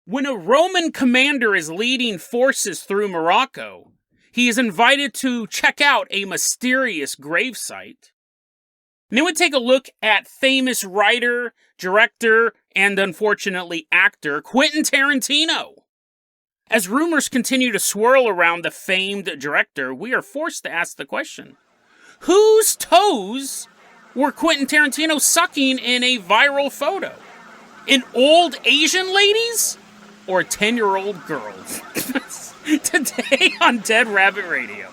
When a Roman commander is leading forces through Morocco, he is invited to check out a mysterious gravesite. And then we take a look at famous writer, director, and unfortunately actor Quentin Tarantino. As rumors continue to swirl around the famed director, we are forced to ask the question, whose toes were Quentin Tarantino sucking in a viral photo? An old Asian lady's? Or 10-year-old girls? Today on Dead Rabbit Radio.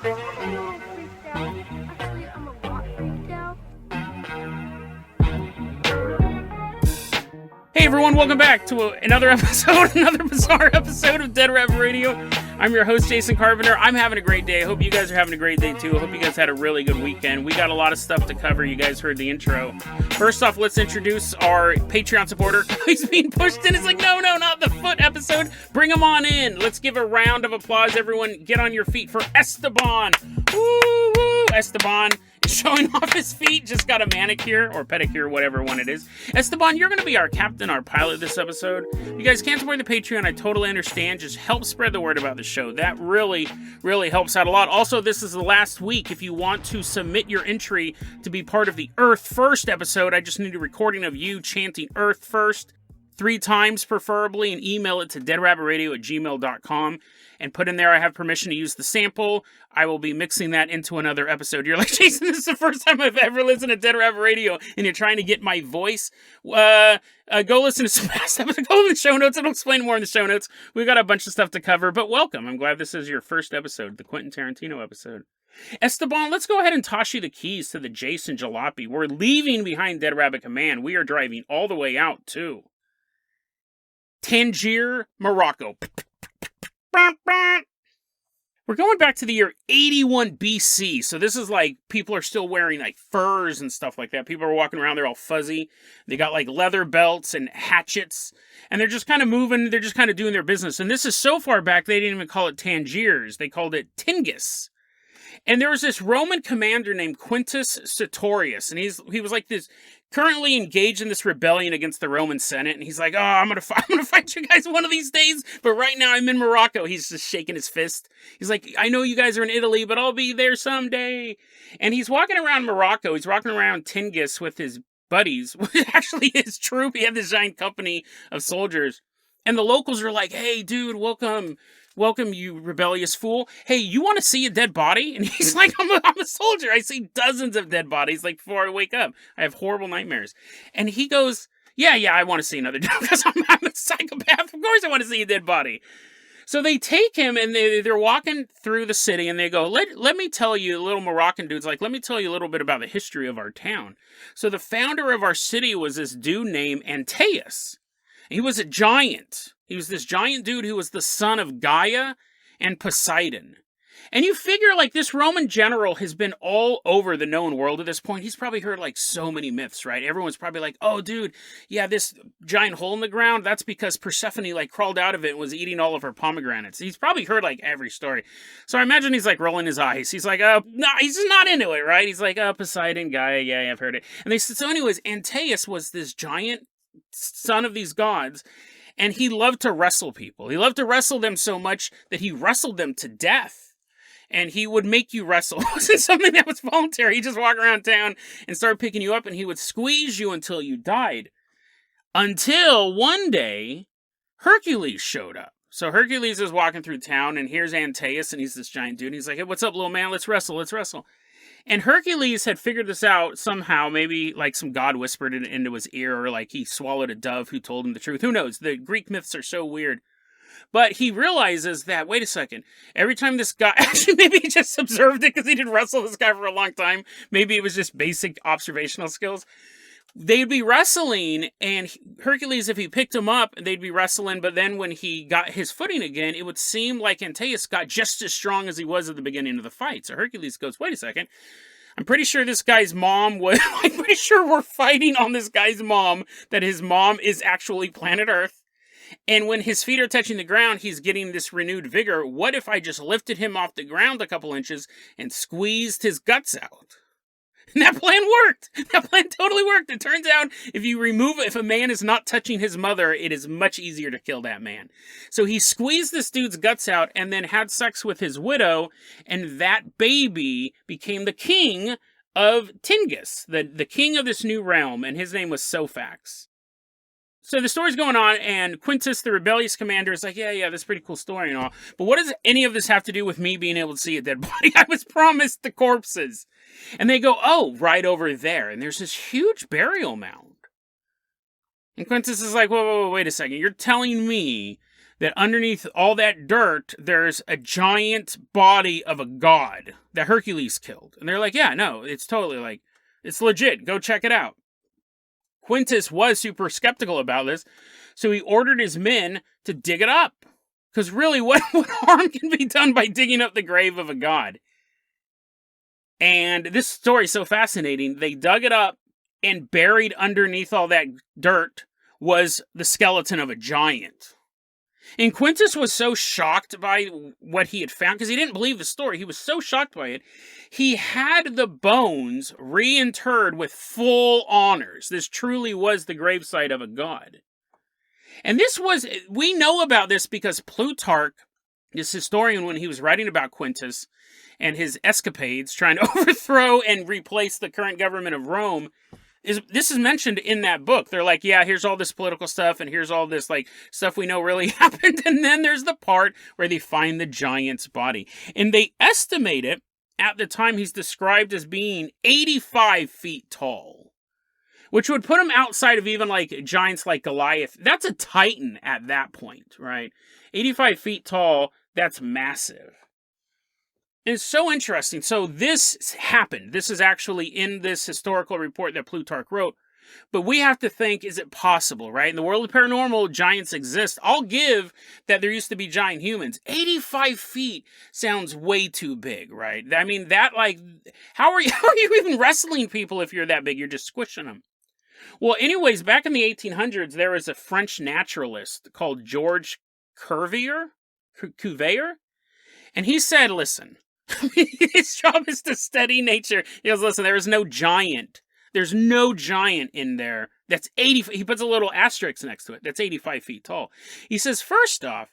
Hey everyone, welcome back to another episode, another bizarre episode of Dead Rabbit Radio. I'm your host, Jason Carpenter. I'm having a great day. I hope you guys are having a great day too. I hope you guys had a really good weekend. We got a lot of stuff to cover. You guys heard the intro. First off, let's introduce our Patreon supporter. He's being pushed in. It's like, no, not the foot episode. Bring him on in. Let's give a round of applause. Everyone get on your feet for Esteban. Woo, woo. Esteban is showing off his feet. Just got a manicure or pedicure, whatever one it is. Esteban, you're going to be our captain, our pilot this episode. If you guys can't support the Patreon, I totally understand. Just help spread the word about the show. That really, really helps out a lot. Also, this is the last week. If you want to submit your entry to be part of the Earth First episode, I just need a recording of you chanting Earth First 3 times preferably, and email it to deadrabbitradio@gmail.com. And put in there, I have permission to use the sample. I will be mixing that into another episode. You're like, Jason, this is the first time I've ever listened to Dead Rabbit Radio, and you're trying to get my voice. Go listen to some past episodes. Go in the show notes. I'll explain more in the show notes. We've got a bunch of stuff to cover, but welcome. I'm glad this is your first episode, the Quentin Tarantino episode. Esteban, let's go ahead and toss you the keys to the Jason Jalopy. We're leaving behind Dead Rabbit Command. We are driving all the way out to Tangier, Morocco. We're going back to the year 81 BC. So this is like, people are still wearing like furs and stuff like that. People are walking around, they're all fuzzy. They got like leather belts and hatchets. And they're just kind of moving, they're just kind of doing their business. And this is so far back, they didn't even call it Tangiers. They called it Tingis. And there was this Roman commander named Quintus Sertorius, and he was like this, currently engaged in this rebellion against the Roman Senate, and he's like, oh, I'm gonna fight you guys one of these days, but right now I'm in Morocco. He's just shaking his fist. He's like, I know you guys are in Italy, but I'll be there someday. And he's walking around Morocco. He's walking around Tingis with his buddies, which actually his troop. He had this giant company of soldiers, and the locals are like, hey, dude, welcome, you rebellious fool. Hey, you want to see a dead body? And he's like, I'm a soldier. I see dozens of dead bodies, like, before I wake up. I have horrible nightmares. And he goes, yeah, I want to see another dead because I'm a psychopath. Of course I want to see a dead body. So they take him, and they're walking through the city, and they go, let me tell you, little Moroccan dude's like, let me tell you a little bit about the history of our town. So the founder of our city was this dude named Antaeus. He was a giant. He was this giant dude who was the son of Gaia and Poseidon. And you figure, like, this Roman general has been all over the known world at this point. He's probably heard, like, so many myths, right? Everyone's probably like, oh, dude, yeah, this giant hole in the ground, that's because Persephone, like, crawled out of it and was eating all of her pomegranates. He's probably heard, like, every story. So I imagine he's, like, rolling his eyes. He's like, no, he's just not into it, right? He's like, Poseidon, Gaia, yeah, I've heard it. And they said, so anyways, Antaeus was this giant son of these gods, and he loved to wrestle people. He loved to wrestle them so much that he wrestled them to death. And he would make you wrestle. It wasn't something that was voluntary. He'd just walk around town and start picking you up, and he would squeeze you until you died. Until one day, Hercules showed up. So Hercules is walking through town, and here's Antaeus, and he's this giant dude. And he's like, hey, what's up, little man? Let's wrestle. And Hercules had figured this out somehow. Maybe like some god whispered it into his ear, or like he swallowed a dove who told him the truth. Who knows? The Greek myths are so weird. But he realizes that, wait a second, every time this guy, actually maybe he just observed it because he didn't wrestle this guy for a long time. Maybe it was just basic observational skills. They'd be wrestling, and Hercules, if he picked him up, they'd be wrestling, but then when he got his footing again, it would seem like Antaeus got just as strong as he was at the beginning of the fight. So Hercules goes, wait a second, I'm pretty sure this guy's mom was, I'm pretty sure we're fighting on this guy's mom, that his mom is actually planet Earth. And when his feet are touching the ground, he's getting this renewed vigor. What if I just lifted him off the ground a couple inches and squeezed his guts out? And that plan worked. That plan totally worked. It turns out if a man is not touching his mother, it is much easier to kill that man. So he squeezed this dude's guts out and then had sex with his widow, and that baby became the king of Tingis, the king of this new realm, and his name was Sophax. So the story's going on, and Quintus, the rebellious commander, is like, yeah, that's a pretty cool story and all. But what does any of this have to do with me being able to see a dead body? I was promised the corpses. And they go, oh, right over there. And there's this huge burial mound. And Quintus is like, whoa, wait a second. You're telling me that underneath all that dirt, there's a giant body of a god that Hercules killed. And they're like, yeah, no, it's totally like, it's legit. Go check it out. Quintus was super skeptical about this, so he ordered his men to dig it up. Because really, what harm can be done by digging up the grave of a god? And this story is so fascinating. They dug it up, and buried underneath all that dirt was the skeleton of a giant. And Quintus was so shocked by what he had found, because he didn't believe the story. He was so shocked by it. He had the bones reinterred with full honors. This truly was the gravesite of a god. And we know about this because Plutarch, this historian, when he was writing about Quintus and his escapades, trying to overthrow and replace the current government of Rome, this is mentioned in that book. They're like, yeah, here's all this political stuff, and here's all this like stuff we know really happened, and then there's the part where they find the giant's body. And they estimate it, at the time he's described as being 85 feet tall, which would put him outside of even like giants like Goliath. That's a titan at that point, right? 85 feet tall, that's massive. And it's so interesting. So this happened. This is actually in this historical report that Plutarch wrote. But we have to think, is it possible, right? In the world of paranormal, giants exist. I'll give that there used to be giant humans. 85 feet sounds way too big, right? I mean, how are you even wrestling people if you're that big? You're just squishing them. Well, anyways, back in the 1800s, there was a French naturalist called George Cuvier. And he said, listen, his job is to study nature. He goes, listen, there is no giant. There's no giant in there that's 80. He puts a little asterisk next to it. That's 85 feet tall. He says, first off,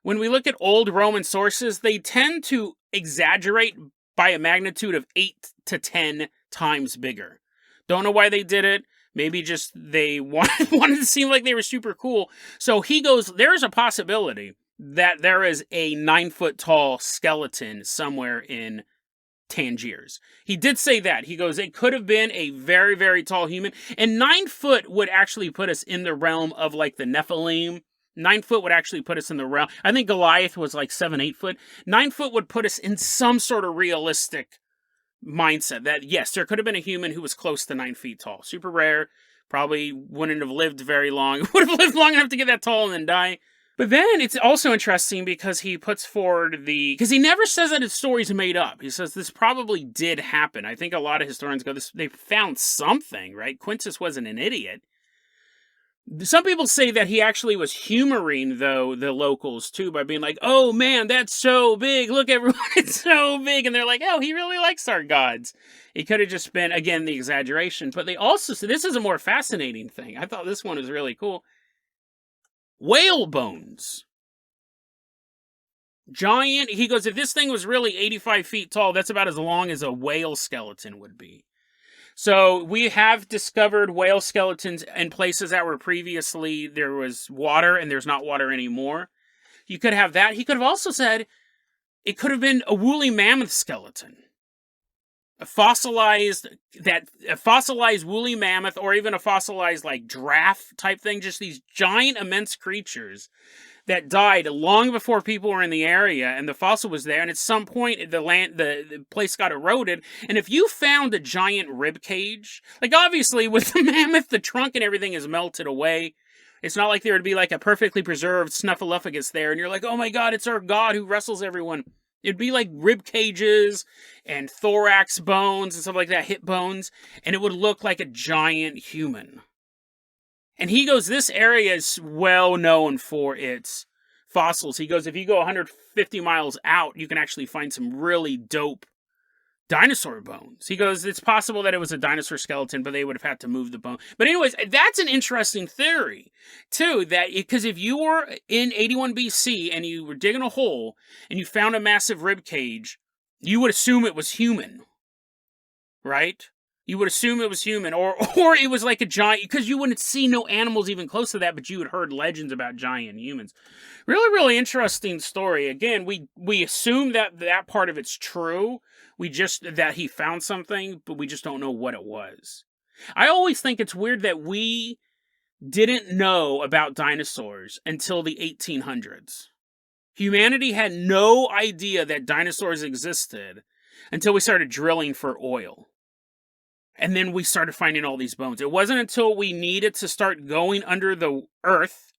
when we look at old Roman sources, they tend to exaggerate by a magnitude of 8 to 10 times bigger. Don't know why they did it. Maybe just they wanted to seem like they were super cool. So he goes, there's a possibility that there is a 9-foot tall skeleton somewhere in Tangiers. He did say that. He goes, it could have been a very, very tall human. And 9 foot would actually put us in the realm of like the Nephilim. 9 foot would actually put us in the realm. I think Goliath was like 7-8 foot. 9 foot would put us in some sort of realistic mindset that, yes, there could have been a human who was close to 9 feet tall. Super rare. Probably wouldn't have lived very long. Would have lived long enough to get that tall and then die. But then it's also interesting because he puts forward because he never says that his story's made up. He says this probably did happen. I think a lot of historians go, they found something, right? Quintus wasn't an idiot. Some people say that he actually was humoring, though, the locals, too, by being like, oh, man, that's so big. Look, everyone, it's so big. And they're like, oh, he really likes our gods. It could have just been, again, the exaggeration. But they also say, this is a more fascinating thing. I thought this one was really cool. Whale bones. Giant. He goes, if this thing was really 85 feet tall, that's about as long as a whale skeleton would be. So we have discovered whale skeletons in places that were previously there was water and there's not water anymore. You could have that. He could have also said it could have been a woolly mammoth skeleton. A fossilized woolly mammoth, or even a fossilized like giraffe type thing, just these giant immense creatures that died long before people were in the area, and the fossil was there, and at some point the place got eroded. And if you found a giant rib cage, like obviously with the mammoth, the trunk and everything is melted away. It's not like there would be like a perfectly preserved snuffleupagus there, and you're like, oh my god, it's our god who wrestles everyone. It'd be like rib cages and thorax bones and stuff like that, hip bones, and it would look like a giant human. And he goes, this area is well known for its fossils. He goes, if you go 150 miles out, you can actually find some really dope dinosaur bones. He goes, it's possible that it was a dinosaur skeleton, but they would have had to move the bone. But anyways, that's an interesting theory, too, that because if you were in 81 BC and you were digging a hole and you found a massive rib cage, you would assume it was human, right? You would assume it was human, or it was like a giant, because you wouldn't see no animals even close to that, but you had heard legends about giant humans. Really, really interesting story. Again, we assume that part of it's true. That he found something, but we just don't know what it was. I always think it's weird that we didn't know about dinosaurs until the 1800s. Humanity had no idea that dinosaurs existed until we started drilling for oil. And then we started finding all these bones. It wasn't until we needed to start going under the earth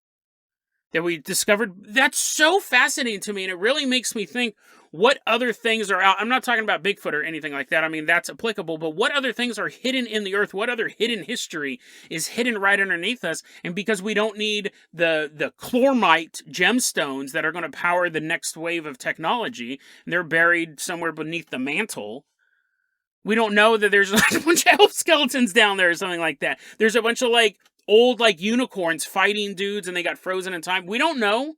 that we discovered. That's so fascinating to me, and it really makes me think what other things are out. I'm not talking about Bigfoot or anything like that. I mean, that's applicable, but what other things are hidden in the earth? What other hidden history is hidden right underneath us? And because we don't need the chlorite gemstones that are going to power the next wave of technology, and they're buried somewhere beneath the mantle, we don't know that there's like a bunch of elf skeletons down there or something like that. There's a bunch of like old like unicorns fighting dudes and they got frozen in time. We don't know,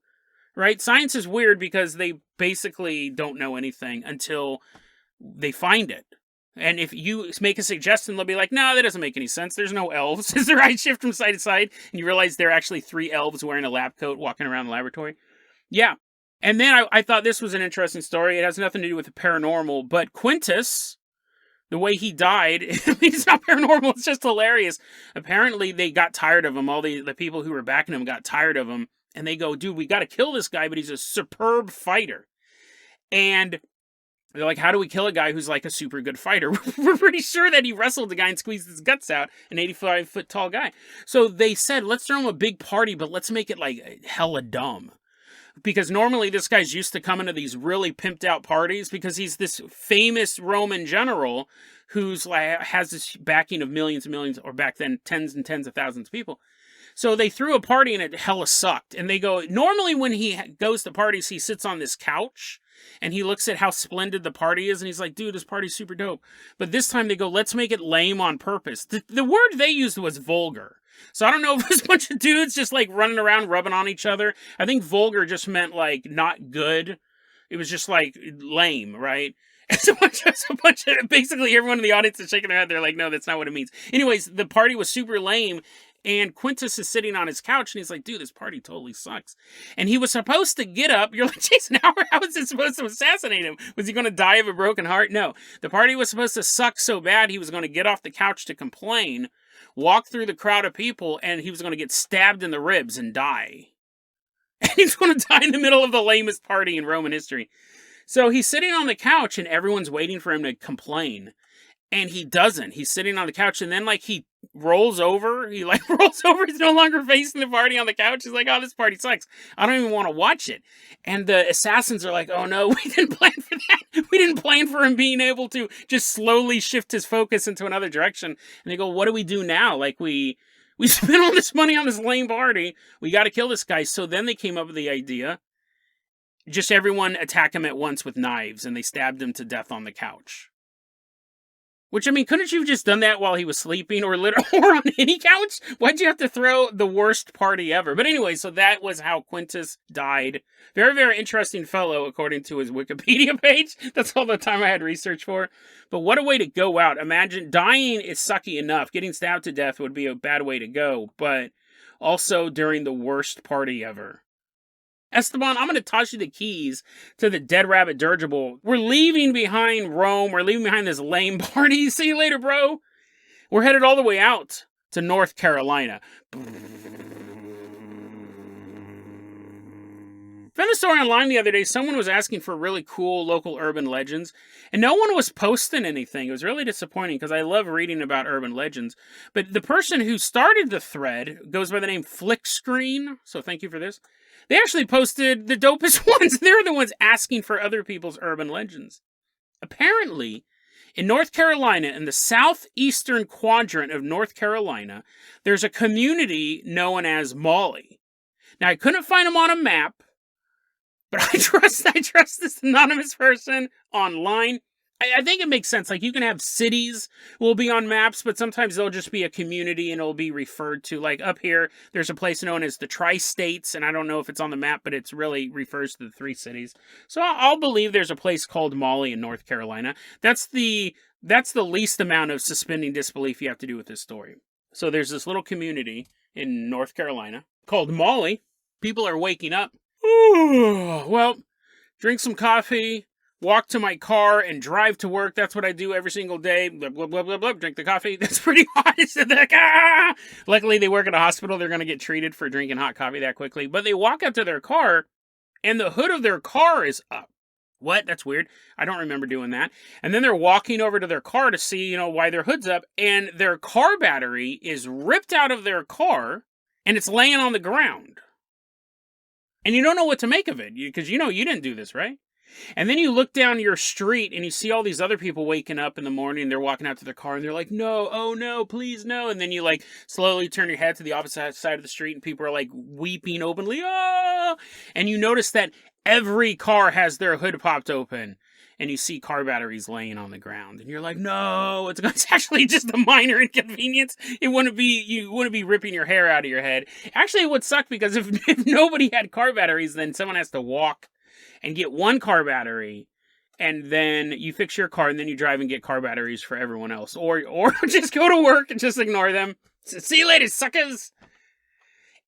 right? Science is weird because they basically don't know anything until they find it. And if you make a suggestion, they'll be like, no, that doesn't make any sense. There's no elves. As their eyes shift from side to side and you realize they're actually 3 elves wearing a lab coat walking around the laboratory. Yeah. And then I thought this was an interesting story. It has nothing to do with the paranormal, but Quintus, the way he died, I mean, it's not paranormal, it's just hilarious. Apparently, they got tired of him. All the people who were backing him got tired of him. And they go, dude, we got to kill this guy, but he's a superb fighter. And they're like, how do we kill a guy who's like a super good fighter? We're pretty sure that he wrestled the guy and squeezed his guts out, an 85-foot tall guy. So they said, let's throw him a big party, but let's make it like hella dumb. Because normally this guy's used to coming to these really pimped out parties because he's this famous Roman general who's like has this backing of millions and millions, or back then tens and tens of thousands of people. So they threw a party and it hella sucked. And they go, normally when he goes to parties, he sits on this couch and he looks at how splendid the party is and he's like, dude, this party's super dope. But this time they go, let's make it lame on purpose. The word they used was vulgar. So I don't know if it was a bunch of dudes just like running around rubbing on each other. I think vulgar just meant like not good. It was just like lame, right? It's a bunch of basically everyone in the audience is shaking their head. They're like, no, that's not what it means. Anyways, the party was super lame. And Quintus is sitting on his couch and he's like, dude, this party totally sucks. And he was supposed to get up. You're like, Jason, how was it supposed to assassinate him? Was he going to die of a broken heart? No. The party was supposed to suck so bad he was going to get off the couch to complain, walk through the crowd of people, and he was going to get stabbed in the ribs and die. And he's going to die in the middle of the lamest party in Roman history. So he's sitting on the couch and everyone's waiting for him to complain. And he doesn't. He's sitting on the couch and then like he rolls over. He like rolls over. He's no longer facing the party on the couch. He's like, oh, this party sucks. I don't even want to watch it. And the assassins are like, oh no, we didn't plan for that. We didn't plan for him being able to just slowly shift his focus into another direction. And they go, what do we do now? Like we spent all this money on this lame party. We got to kill this guy. So then they came up with the idea, just everyone attack him at once with knives. And they stabbed him to death on the couch. Which, I mean, couldn't you have just done that while he was sleeping or on any couch? Why'd you have to throw the worst party ever? But anyway, so that was how Quintus died. Very, very interesting fellow, according to his Wikipedia page. That's all the time I had research for. But what a way to go out. Imagine dying is sucky enough. Getting stabbed to death would be a bad way to go. But also during the worst party ever. Esteban, I'm going to toss you the keys to the Dead Rabbit dirigible. We're leaving behind Rome. We're leaving behind this lame party. See you later, bro. We're headed all the way out to North Carolina. Found a story online the other day. Someone was asking for really cool local urban legends, and no one was posting anything. It was really disappointing because I love reading about urban legends. But the person who started the thread goes by the name Flickscreen, so thank you for this. They actually posted the dopest ones. They're the ones asking for other people's urban legends. Apparently, in North Carolina, in the southeastern quadrant of North Carolina, there's a community known as Molly. Now, I couldn't find them on a map, but I trust this anonymous person online. I think it makes sense. Like, you can have cities will be on maps, but sometimes they'll just be a community and it'll be referred to. Like, up here, there's a place known as the Tri-States, and I don't know if it's on the map, but it's really refers to the 3 cities. So I'll believe there's a place called Molly in North Carolina. That's the least amount of suspending disbelief you have to do with this story. So there's this little community in North Carolina called Molly. People are waking up. Ooh, well, drink some coffee, walk to my car, and drive to work. That's what I do every single day. Blah, blah, blah, blah, blah. Drink the coffee. That's pretty hot. So they're like, ah! Luckily, they work at a hospital. They're going to get treated for drinking hot coffee that quickly. But they walk up to their car, and the hood of their car is up. What? That's weird. I don't remember doing that. And then they're walking over to their car to see, why their hood's up. And their car battery is ripped out of their car, and it's laying on the ground. And you don't know what to make of it, because you didn't do this, right? And then you look down your street and you see all these other people waking up in the morning. They're walking out to their car and they're like, no, oh no, please no. And then you like slowly turn your head to the opposite side of the street and people are like weeping openly. Oh! And you notice that every car has their hood popped open and you see car batteries laying on the ground. And you're like, no, it's actually just a minor inconvenience. You wouldn't be ripping your hair out of your head. Actually, it would suck because if nobody had car batteries, then someone has to walk and get one car battery, and then you fix your car, and then you drive and get car batteries for everyone else. Or just go to work and just ignore them. See you later, suckers!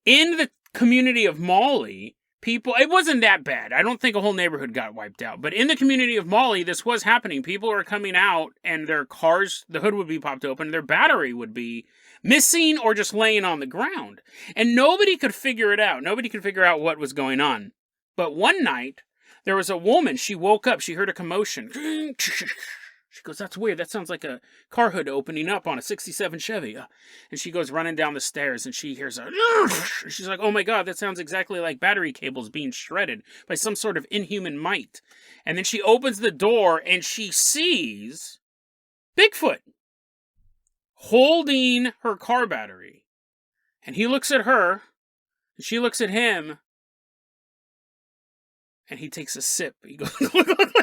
In the community of Molly, it wasn't that bad. I don't think a whole neighborhood got wiped out. But in the community of Molly, this was happening. People were coming out, and their cars, the hood would be popped open, their battery would be missing or just laying on the ground. And nobody could figure it out. Nobody could figure out what was going on. But one night, there was a woman, she woke up, she heard a commotion. She goes, that's weird, that sounds like a car hood opening up on a 67 Chevy. And she goes running down the stairs and she hears she's like, oh my God, that sounds exactly like battery cables being shredded by some sort of inhuman might. And then she opens the door and she sees Bigfoot holding her car battery. And he looks at her, and she looks at him, and he takes a sip. He goes,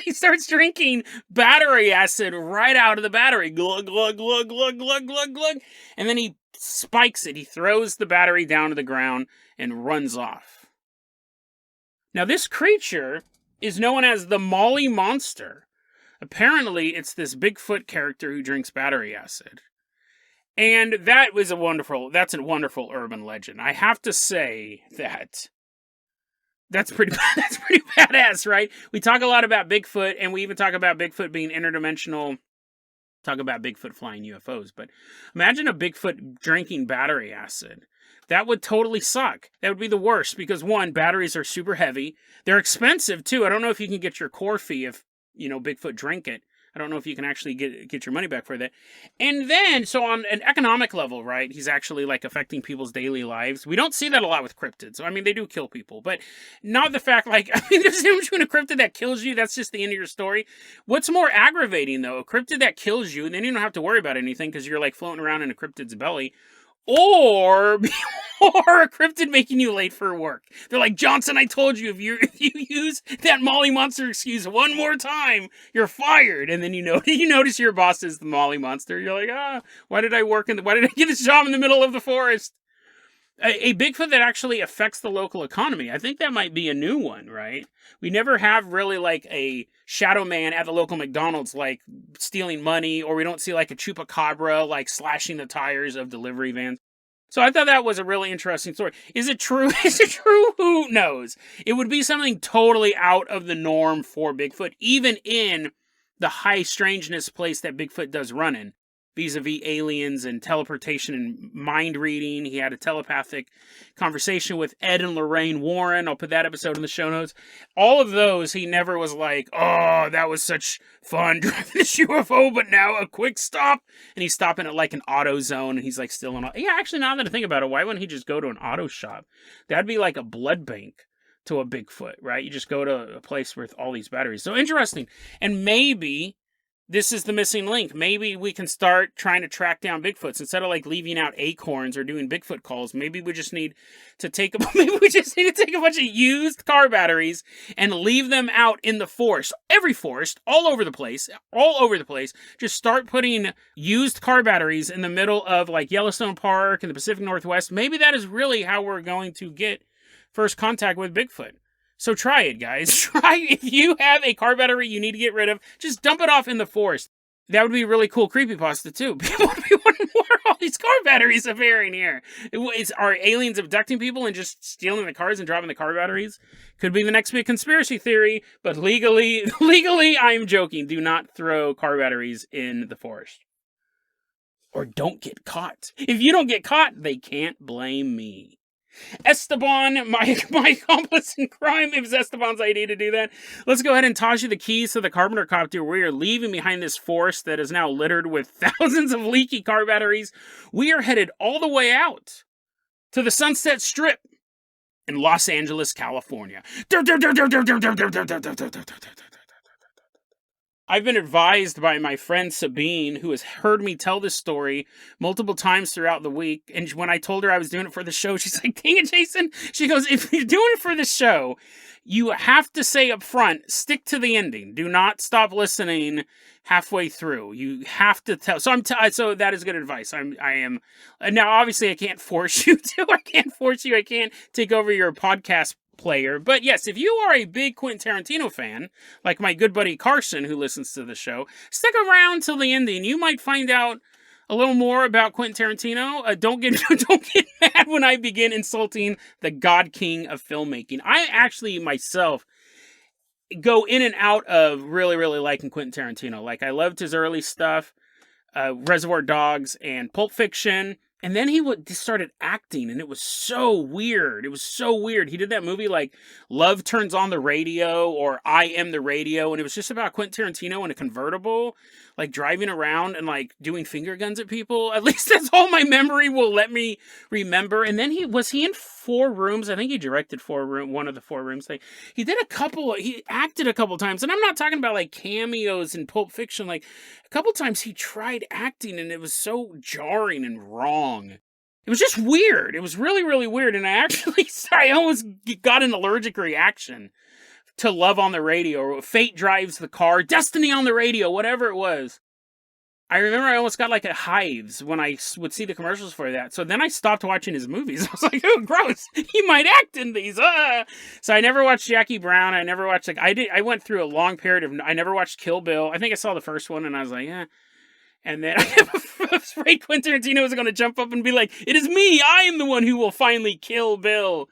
he starts drinking battery acid right out of the battery. Glug, glug, glug, glug, glug, glug, glug. And then he spikes it. He throws the battery down to the ground and runs off. Now, this creature is known as the Molly Monster. Apparently, it's this Bigfoot character who drinks battery acid. And that's a wonderful urban legend. I have to say that that's pretty badass, right? We talk a lot about Bigfoot, and we even talk about Bigfoot being interdimensional, talk about Bigfoot flying UFOs, but imagine a Bigfoot drinking battery acid. That would totally suck. That would be the worst, because one, batteries are super heavy. They're expensive, too. I don't know if you can get your core fee if, Bigfoot drank it. I don't know if you can actually get your money back for that. And then, so on an economic level, right, he's actually, affecting people's daily lives. We don't see that a lot with cryptids. So, they do kill people. But not the fact, there's a difference between a cryptid that kills you. That's just the end of your story. What's more aggravating, though? A cryptid that kills you, and then you don't have to worry about anything because you're, floating around in a cryptid's belly. Or a cryptid making you late for work. They're like, Johnson, I told you, if you use that Molly Monster excuse one more time, you're fired. And then you notice your boss is the Molly Monster. You're like, why did I get this job in the middle of the forest? A Bigfoot that actually affects the local economy. I think that might be a new one, right? We never have really a shadow man at the local McDonald's stealing money, or we don't see a chupacabra slashing the tires of delivery vans. So I thought that was a really interesting story. Is it true? Is it true? Who knows? It would be something totally out of the norm for Bigfoot, even in the high strangeness place that Bigfoot does run in. Vis-a-vis aliens and teleportation and mind reading. He had a telepathic conversation with Ed and Lorraine Warren. I'll put that episode in the show notes. All of those, he never was like, oh, that was such fun driving this UFO, but now a quick stop. And he's stopping at an auto zone, and he's still in. Yeah, actually, now that I think about it, why wouldn't he just go to an auto shop? That'd be like a blood bank to a Bigfoot, right? You just go to a place with all these batteries. So interesting. And maybe this is the missing link. Maybe we can start trying to track down Bigfoots instead of like leaving out acorns or doing Bigfoot calls. Maybe we just need to take a bunch of used car batteries and leave them out in the forest, every forest, all over the place. Just start putting used car batteries in the middle of like Yellowstone Park and the Pacific Northwest. Maybe that is really how we're going to get first contact with Bigfoot. So try it, guys. Try, if you have a car battery you need to get rid of, just dump it off in the forest. That would be a really cool creepypasta, too. People would be wondering, what are all these car batteries appearing here? Are aliens abducting people and just stealing the cars and dropping the car batteries? Could be the next big conspiracy theory, but legally, I'm joking. Do not throw car batteries in the forest. Or don't get caught. If you don't get caught, they can't blame me. Esteban, my accomplice in crime, it was Esteban's idea to do that. Let's go ahead and toss you the keys to the Carpenter copter. We are leaving behind this forest that is now littered with thousands of leaky car batteries. We are headed all the way out to the Sunset Strip in Los Angeles, California. I've been advised by my friend Sabine, who has heard me tell this story multiple times throughout the week. And when I told her I was doing it for the show, she's like, dang it, Jason. She goes, if you're doing it for the show, you have to say up front, stick to the ending. Do not stop listening halfway through. You have to tell. So that is good advice. I am now, obviously I can't force you to. I can't take over your podcast player. But yes, if you are a big Quentin Tarantino fan, like my good buddy Carson, who listens to the show, stick around till the ending. You might find out a little more about Quentin Tarantino. Don't get mad when I begin insulting the God King of filmmaking. I actually myself go in and out of really, really liking Quentin Tarantino. Like, I loved his early stuff, Reservoir Dogs and Pulp Fiction. And then he started acting, and it was so weird. He did that movie like Love Turns on the Radio or I Am the Radio, and it was just about Quentin Tarantino in a convertible, like driving around and like doing finger guns at people. At least that's all my memory will let me remember. And then he in 4 Rooms. I think he directed one of the 4 Rooms thing. He acted a couple times, and I'm not talking about like cameos in Pulp Fiction. Like a couple times he tried acting, and it was so jarring and wrong. It was just weird. It was really, really weird. And I almost got an allergic reaction to Love on the Radio, or Fate Drives the Car, Destiny on the Radio, whatever it was. I remember I almost got like a hives when I would see the commercials for that. So then I stopped watching his movies. I was like, oh, gross. He might act in these. So I never watched Jackie Brown. I never watched, I went through a long period I never watched Kill Bill. I think I saw the first one and I was like, eh. And then I was afraid Quentin Tarantino was going to jump up and be like, it is me. I am the one who will finally kill Bill.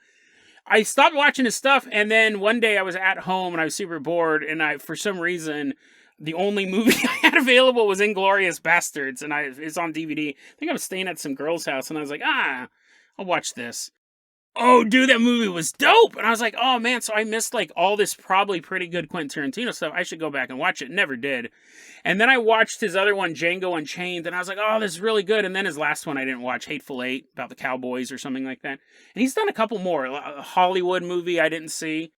I stopped watching his stuff. And then one day I was at home and I was super bored. And for some reason, the only movie I had available was Inglourious Bastards. And it's on DVD. I think I was staying at some girl's house and I was like, I'll watch this. Oh, dude, that movie was dope. And I was like, oh, man, so I missed like all this probably pretty good Quentin Tarantino stuff. I should go back and watch it. Never did. And then I watched his other one, Django Unchained, and I was like, oh, this is really good. And then his last one I didn't watch, Hateful Eight, about the cowboys or something like that. And he's done a couple more. A Hollywood movie I didn't see.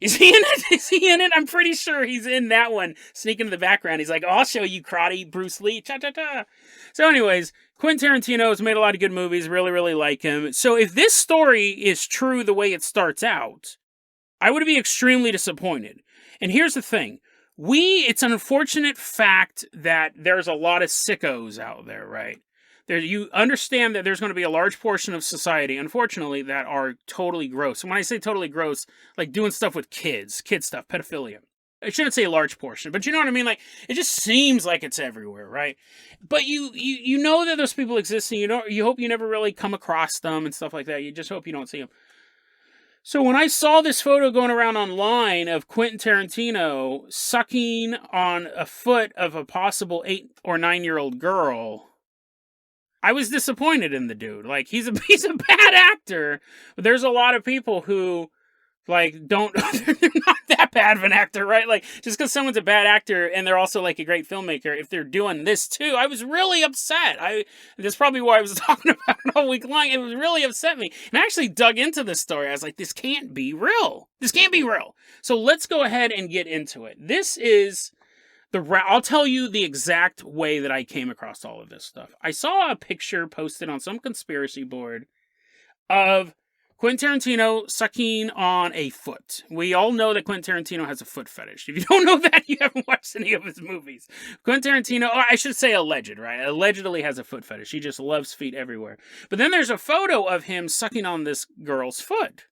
Is he in it? I'm pretty sure he's in that one. Sneaking in the background. He's like, oh, I'll show you karate, Bruce Lee. Cha-cha-cha. So anyways, Quentin Tarantino has made a lot of good movies. Really, really like him. So if this story is true the way it starts out, I would be extremely disappointed. And here's the thing. It's an unfortunate fact that there's a lot of sickos out there, right? You understand that there's going to be a large portion of society, unfortunately, that are totally gross. And when I say totally gross, like doing stuff with kid stuff, pedophilia. I shouldn't say a large portion, but you know what I mean? Like, it just seems like it's everywhere, right? But you know that those people exist, and you hope you never really come across them and stuff like that. You just hope you don't see them. So when I saw this photo going around online of Quentin Tarantino sucking on a foot of a possible 8 or 9-year-old girl, I was disappointed in the dude. Like, he's a bad actor, but there's a lot of people who, like, they're not that bad of an actor, right? Like, just because someone's a bad actor and they're also, like, a great filmmaker, if they're doing this too, I was really upset. That's probably why I was talking about it all week long. It was really upset me. And I actually dug into this story. I was like, this can't be real. This can't be real. So let's go ahead and get into it. This is I'll tell you the exact way that I came across all of this stuff. I saw a picture posted on some conspiracy board of Quentin Tarantino sucking on a foot. We all know that Quentin Tarantino has a foot fetish. If you don't know that, you haven't watched any of his movies. Quentin Tarantino, or I should say alleged, right? Allegedly has a foot fetish. He just loves feet everywhere. But then there's a photo of him sucking on this girl's foot.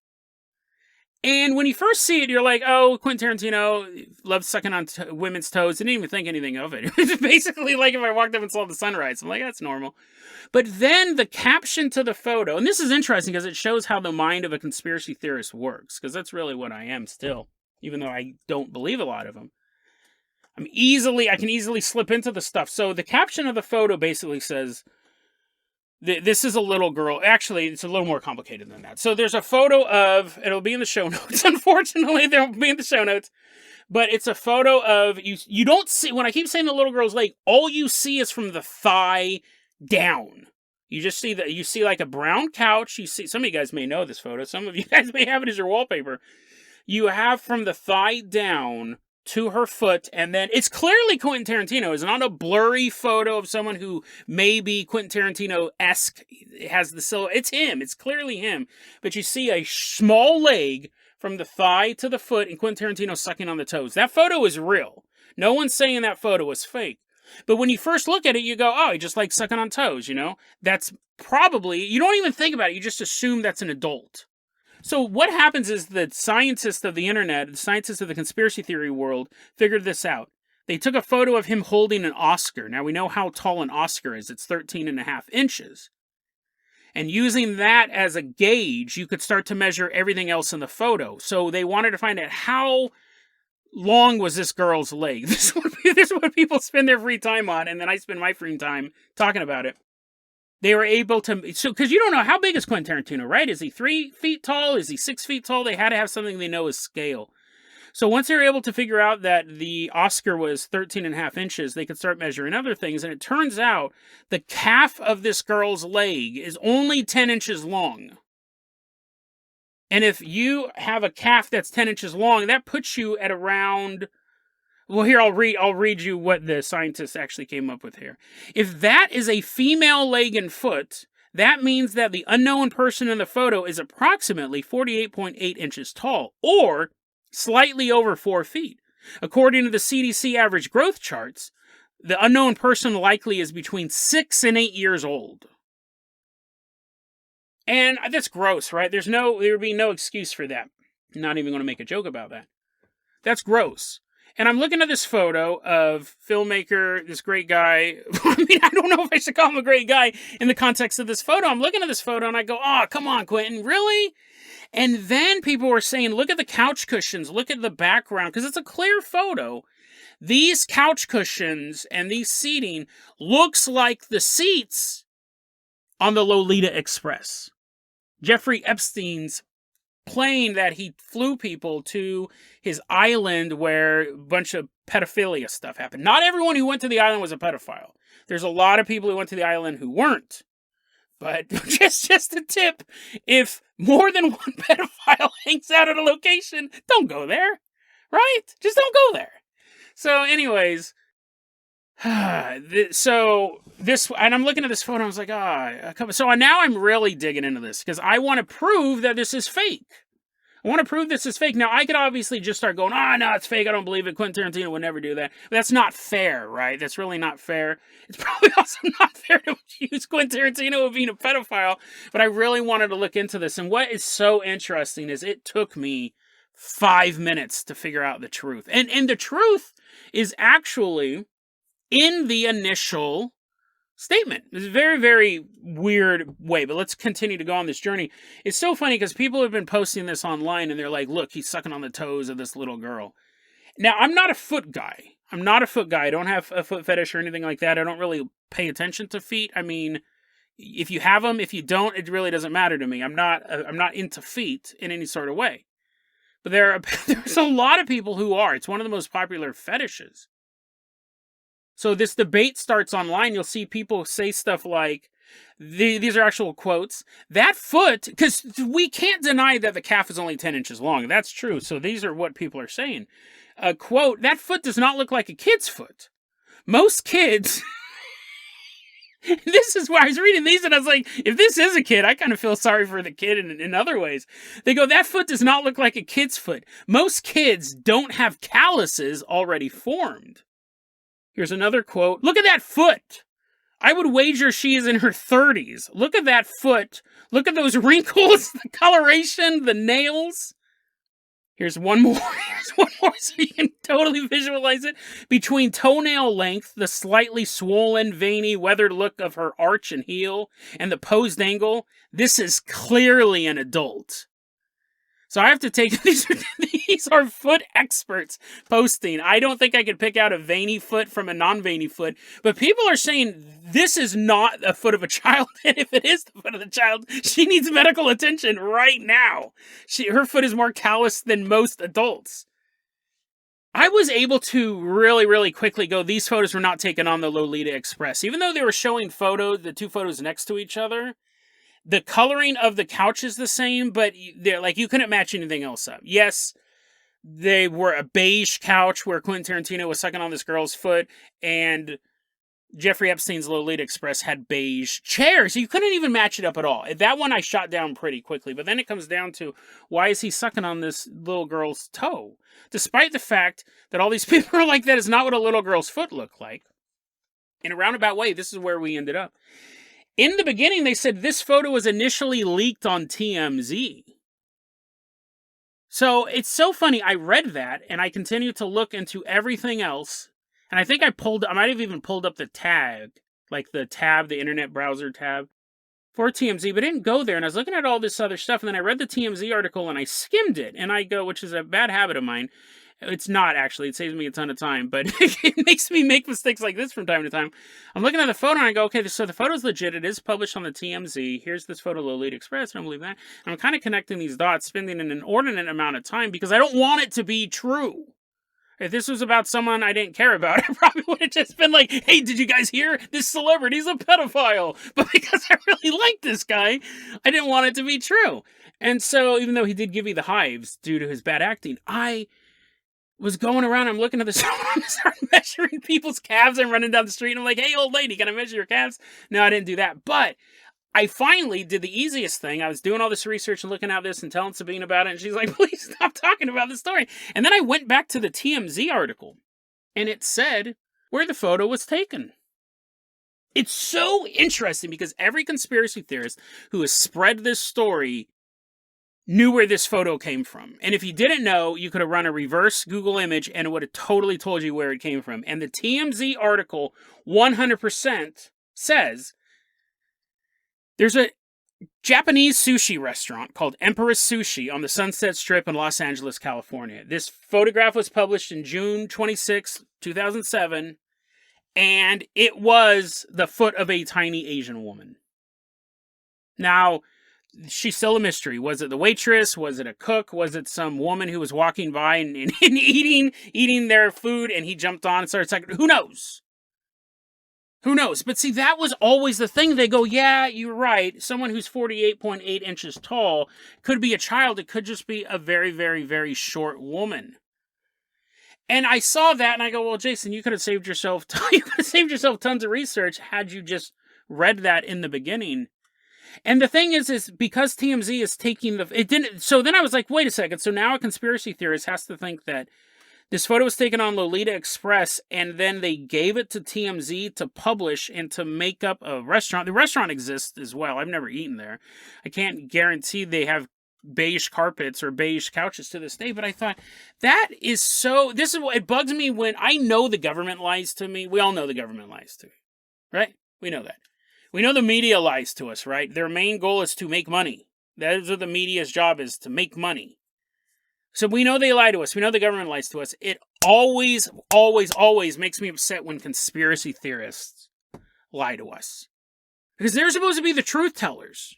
And when you first see it, you're like, oh, Quentin Tarantino loves sucking on women's toes. Didn't even think anything of it. It's basically like if I walked up and saw the sunrise. I'm like, that's normal. But then the caption to the photo, and this is interesting because it shows how the mind of a conspiracy theorist works, because that's really what I am still, even though I don't believe a lot of them. I can easily slip into the stuff. So the caption of the photo basically says, this is a little girl. Actually, it's a little more complicated than that. So there's a photo of, it'll be in the show notes. Unfortunately, they'll be in the show notes. But it's a photo of, you don't see, when I keep saying the little girl's leg, all you see is from the thigh down. You just see that, you see like a brown couch. You see, some of you guys may know this photo. Some of you guys may have it as your wallpaper. You have from the thigh down to her foot, and then it's clearly Quentin Tarantino. It's not a blurry photo of someone who may be Quentin Tarantino-esque, has the silhouette. It's him. It's clearly him. But you see a small leg from the thigh to the foot, and Quentin Tarantino sucking on the toes. That photo is real. No one's saying that photo is fake. But when you first look at it, you go, oh, he just likes sucking on toes, you know? That's probably, you don't even think about it. You just assume that's an adult. So what happens is that scientists of the internet, the scientists of the conspiracy theory world, figured this out. They took a photo of him holding an Oscar. Now we know how tall an Oscar is. It's 13.5 inches. And using that as a gauge, you could start to measure everything else in the photo. So they wanted to find out how long was this girl's leg. This is what people spend their free time on, and then I spend my free time talking about it. They were able to, so because you don't know, how big is Quentin Tarantino, right? Is he 3 feet tall? Is he 6 feet tall? They had to have something they know is scale. So once they were able to figure out that the Oscar was 13.5 inches, they could start measuring other things. And it turns out the calf of this girl's leg is only 10 inches long. And if you have a calf that's 10 inches long, that puts you at around, well, here, I'll read you what the scientists actually came up with here. If that is a female leg and foot, that means that the unknown person in the photo is approximately 48.8 inches tall, or slightly over 4 feet. According to the CDC average growth charts, the unknown person likely is between 6 and 8 years old. And that's gross, right? There would be no excuse for that. I'm not even going to make a joke about that. That's gross. And I'm looking at this photo of filmmaker, this great guy. I mean, I don't know if I should call him a great guy in the context of this photo. I'm looking at this photo and I go, oh, come on, Quentin, really? And then people were saying, look at the couch cushions, look at the background, because it's a clear photo. These couch cushions and these seating looks like the seats on the Lolita Express. Jeffrey Epstein's plane that he flew people to his island where a bunch of pedophilia stuff happened. Not everyone who went to the island was a pedophile. There's a lot of people who went to the island who weren't. But just a tip, if more than one pedophile hangs out at a location, don't go there, right? Just don't go there. So anyways, and I'm looking at this photo, I was like, so now I'm really digging into this, because I want to prove that this is fake. I want to prove this is fake. Now, I could obviously just start going, no, it's fake, I don't believe it, Quentin Tarantino would never do that. But that's not fair, right? That's really not fair. It's probably also not fair to accuse Quentin Tarantino of being a pedophile, but I really wanted to look into this. And what is so interesting is it took me 5 minutes to figure out the truth. And the truth is actually in the initial statement. It's a very, very weird way, but let's continue to go on this journey. It's so funny because people have been posting this online and they're like, look, he's sucking on the toes of this little girl. Now, I'm not a foot guy. I don't have a foot fetish or anything like that. I don't really pay attention to feet. I mean, if you have them, if you don't, it really doesn't matter to me. I'm not into feet in any sort of way. But there's a lot of people who are. It's one of the most popular fetishes. So this debate starts online. You'll see people say stuff like, These are actual quotes. That foot, because we can't deny that the calf is only 10 inches long. That's true. So these are what people are saying. A quote, that foot does not look like a kid's foot. Most kids... This is why I was reading these and I was like, if this is a kid, I kind of feel sorry for the kid in other ways. They go, that foot does not look like a kid's foot. Most kids don't have calluses already formed. Here's another quote. Look at that foot. I would wager she is in her 30s. Look at that foot. Look at those wrinkles, the coloration, the nails. Here's one more. Here's one more so you can totally visualize it. Between toenail length, the slightly swollen, veiny, weathered look of her arch and heel, and the posed angle, this is clearly an adult. So I have to take, these are foot experts posting. I don't think I could pick out a veiny foot from a non-veiny foot, but people are saying this is not a foot of a child, and if it is the foot of the child, she needs medical attention right now. Her foot is more callous than most adults. I was able to really, really quickly go, these photos were not taken on the Lolita Express. Even though they were showing photos, the two photos next to each other, the coloring of the couch is the same, but they're like, you couldn't match anything else up. Yes, they were a beige couch where Quentin Tarantino was sucking on this girl's foot, and Jeffrey Epstein's Lolita Express had beige chairs. You couldn't even match it up at all. That one I shot down pretty quickly, but then it comes down to, why is he sucking on this little girl's toe? Despite the fact that all these people are like, that is not what a little girl's foot looked like. In a roundabout way, this is where we ended up. In the beginning, they said this photo was initially leaked on TMZ. So it's so funny. I read that, and I continued to look into everything else. And I think I might have even pulled up the tag, like the tab, the internet browser tab for TMZ, but it didn't go there. And I was looking at all this other stuff, and then I read the TMZ article, and I skimmed it. And I go, which is a bad habit of mine. It's not, actually. It saves me a ton of time, but it makes me make mistakes like this from time to time. I'm looking at the photo, and I go, okay, so the photo's legit. It is published on the TMZ. Here's this photo of Lolita Express. I don't believe that. And I'm kind of connecting these dots, spending an inordinate amount of time, because I don't want it to be true. If this was about someone I didn't care about, I probably would have just been like, hey, did you guys hear? This celebrity's a pedophile. But because I really like this guy, I didn't want it to be true. And so, even though he did give me the hives due to his bad acting, I was going around, I'm looking at this, I started measuring people's calves. I'm running down the street, and I'm like, hey, old lady, can I measure your calves? No, I didn't do that. But I finally did the easiest thing. I was doing all this research and looking at this and telling Sabine about it, and she's like, please stop talking about this story. And then I went back to the TMZ article, and it said where the photo was taken. It's so interesting because every conspiracy theorist who has spread this story knew where this photo came from. And if you didn't know, you could have run a reverse Google image and it would have totally told you where it came from. And the TMZ article 100% says there's a Japanese sushi restaurant called Empress Sushi on the Sunset Strip in Los Angeles, California. This photograph was published in June 26, 2007, and it was the foot of a tiny Asian woman. Now, she's still a mystery. Was it the waitress? Was it a cook? Was it some woman who was walking by and eating their food, and he jumped on and started sucking? Who knows? Who knows? But see, that was always the thing. They go, yeah, you're right. Someone who's 48.8 inches tall could be a child. It could just be a very, very, very short woman. And I saw that, and I go, well, Jason, you could have saved yourself tons of research had you just read that in the beginning. And the thing is because TMZ is taking so then I was like, wait a second. So now a conspiracy theorist has to think that this photo was taken on Lolita Express, and then they gave it to TMZ to publish and to make up a restaurant. The restaurant exists as well. I've never eaten there. I can't guarantee they have beige carpets or beige couches to this day, but I thought this is what it bugs me when I know the government lies to me. We all know the government lies to me, right? We know that. We know the media lies to us, right? Their main goal is to make money. That is what the media's job is, to make money. So we know they lie to us. We know the government lies to us. It always, always, always makes me upset when conspiracy theorists lie to us. Because they're supposed to be the truth tellers.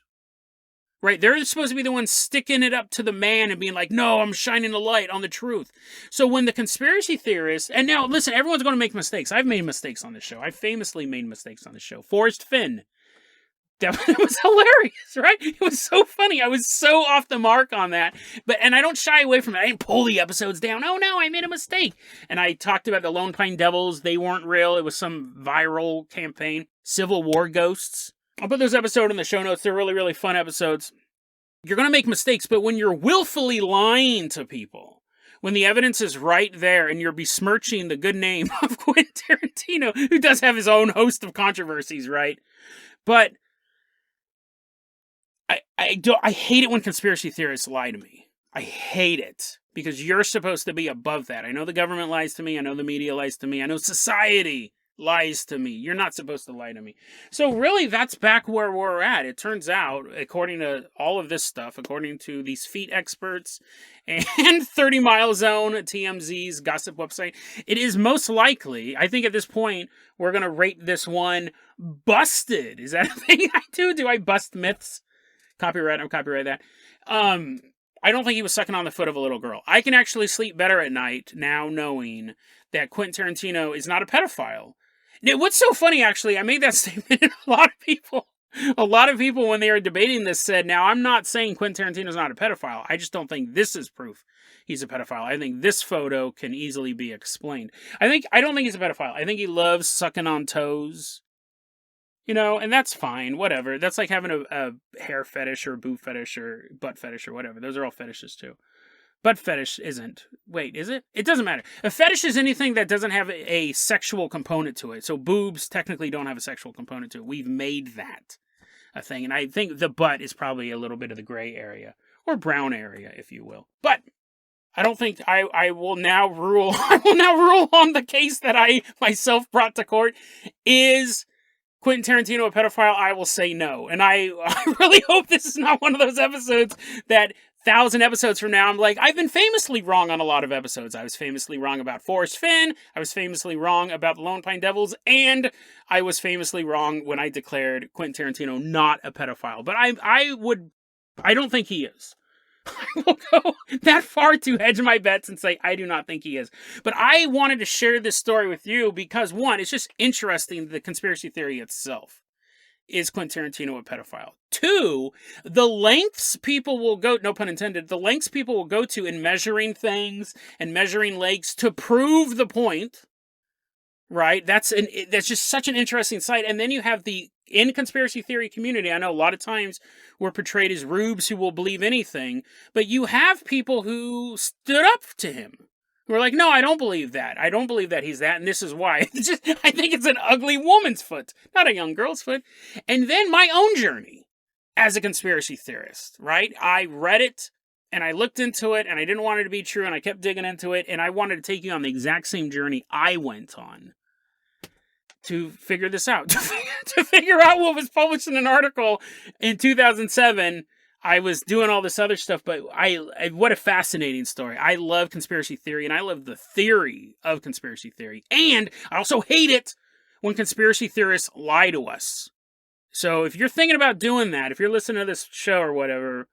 Right? They're supposed to be the ones sticking it up to the man and being like, no, I'm shining the light on the truth. So when the conspiracy theorists, and now listen, everyone's going to make mistakes. I've made mistakes on this show. I famously made mistakes on this show. Forrest Fenn That was hilarious, right? It was so funny. I was so off the mark on that. And I don't shy away from it. I didn't pull the episodes down. Oh no, I made a mistake. And I talked about the Lone Pine Devils. They weren't real. It was some viral campaign. Civil War ghosts. I'll put those episodes in the show notes. They're really, really fun episodes. You're going to make mistakes, but when you're willfully lying to people, when the evidence is right there and you're besmirching the good name of Quentin Tarantino, who does have his own host of controversies, right? But I hate it when conspiracy theorists lie to me. I hate it because you're supposed to be above that. I know the government lies to me. I know the media lies to me. I know society lies to me. You're not supposed to lie to me. So really, that's back where we're at. It turns out, according to all of this stuff, according to these feet experts and 30 Mile Zone, TMZ's gossip website, it is most likely, I think at this point, we're going to rate this one busted. Is that a thing I do? Do I bust myths? Copyright, I'm copyright that. I don't think he was sucking on the foot of a little girl. I can actually sleep better at night now knowing that Quentin Tarantino is not a pedophile. Now, what's so funny, actually, I made that statement, and a lot of people, when they were debating this, said, now, I'm not saying Quentin Tarantino's not a pedophile. I just don't think this is proof he's a pedophile. I think this photo can easily be explained. I don't think he's a pedophile. I think he loves sucking on toes. You know, and that's fine, whatever. That's like having a hair fetish or a boob fetish or butt fetish or whatever. Those are all fetishes too. Butt fetish isn't. Wait, is it? It doesn't matter. A fetish is anything that doesn't have a sexual component to it. So boobs technically don't have a sexual component to it. We've made that a thing. And I think the butt is probably a little bit of the gray area or brown area, if you will. But I don't think I will now rule. I will now rule on the case that I myself brought to court. Is Quentin Tarantino a pedophile? I will say no. And I really hope this is not one of those episodes that 1,000 episodes from now, I'm like, I've been famously wrong on a lot of episodes. I was famously wrong about Forrest Fenn. I was famously wrong about the Lone Pine Devils. And I was famously wrong when I declared Quentin Tarantino not a pedophile. But I don't think he is. I will go that far to hedge my bets and say I do not think he is. But I wanted to share this story with you because, one, it's just interesting, the conspiracy theory itself. Is Quentin Tarantino a pedophile? Two, the lengths people will go, no pun intended, the lengths people will go to in measuring things and measuring legs to prove the point, right? That's just such an interesting sight. And then you have in conspiracy theory community, I know a lot of times we're portrayed as rubes who will believe anything, but you have people who stood up to him. We're like, no, I don't believe that. I don't believe that he's that, and this is why. I think it's an ugly woman's foot, not a young girl's foot. And then my own journey as a conspiracy theorist, right? I read it, and I looked into it, and I didn't want it to be true, and I kept digging into it, and I wanted to take you on the exact same journey I went on to figure this out, to figure out what was published in an article in 2007. I was doing all this other stuff, but what a fascinating story. I love conspiracy theory, and I love the theory of conspiracy theory. And I also hate it when conspiracy theorists lie to us. So if you're thinking about doing that, if you're listening to this show or whatever,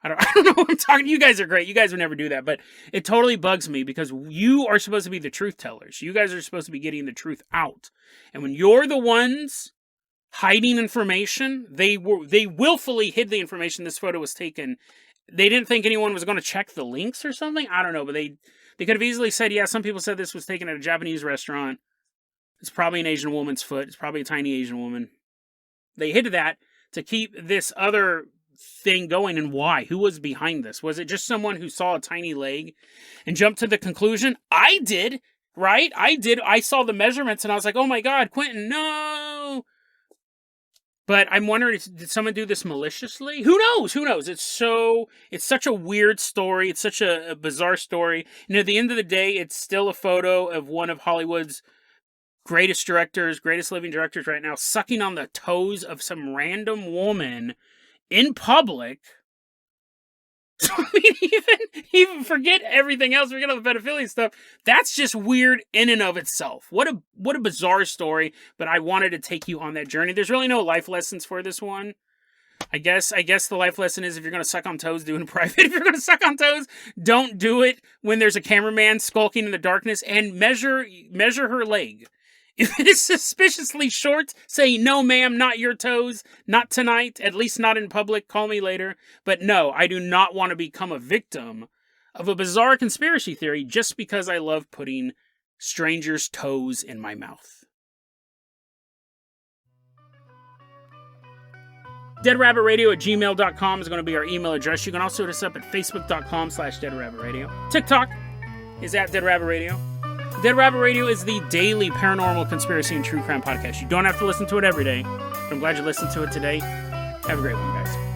I don't know what I'm talking. You guys are great. You guys would never do that, but it totally bugs me because you are supposed to be the truth tellers. You guys are supposed to be getting the truth out. And when you're the ones hiding information, they willfully hid the information. This photo was taken. They didn't think anyone was going to check the links or something. I don't know, but they could have easily said, yeah, some people said this was taken at a Japanese restaurant. It's probably an Asian woman's foot. It's probably a tiny Asian woman. They hid that to keep this other thing going. And why? Who was behind this? Was it just someone who saw a tiny leg and jumped to the conclusion? I did, right? I did. I saw the measurements and I was like, oh my God, Quentin, no. But I'm wondering, did someone do this maliciously? Who knows? Who knows? It's such a weird story. It's such a bizarre story. And at the end of the day, it's still a photo of one of Hollywood's greatest directors, greatest living directors right now, sucking on the toes of some random woman in public. I mean, even forget everything else. Forget all the pedophilia stuff. That's just weird in and of itself. What a bizarre story. But I wanted to take you on that journey. There's really no life lessons for this one. I guess the life lesson is if you're going to suck on toes, do it in private. If you're going to suck on toes, don't do it when there's a cameraman skulking in the darkness. And measure her leg. If it is suspiciously short, say, no, ma'am, not your toes, not tonight, at least not in public, call me later. But no, I do not want to become a victim of a bizarre conspiracy theory just because I love putting strangers' toes in my mouth. deadrabbitradio@gmail.com is going to be our email address. You can also hit us up at facebook.com/deadrabbitradio. TikTok is at Dead Rabbit Radio. Dead Rabbit Radio is the daily paranormal conspiracy and true crime podcast. You don't have to listen to it every day, but I'm glad you listened to it today. Have a great one, guys.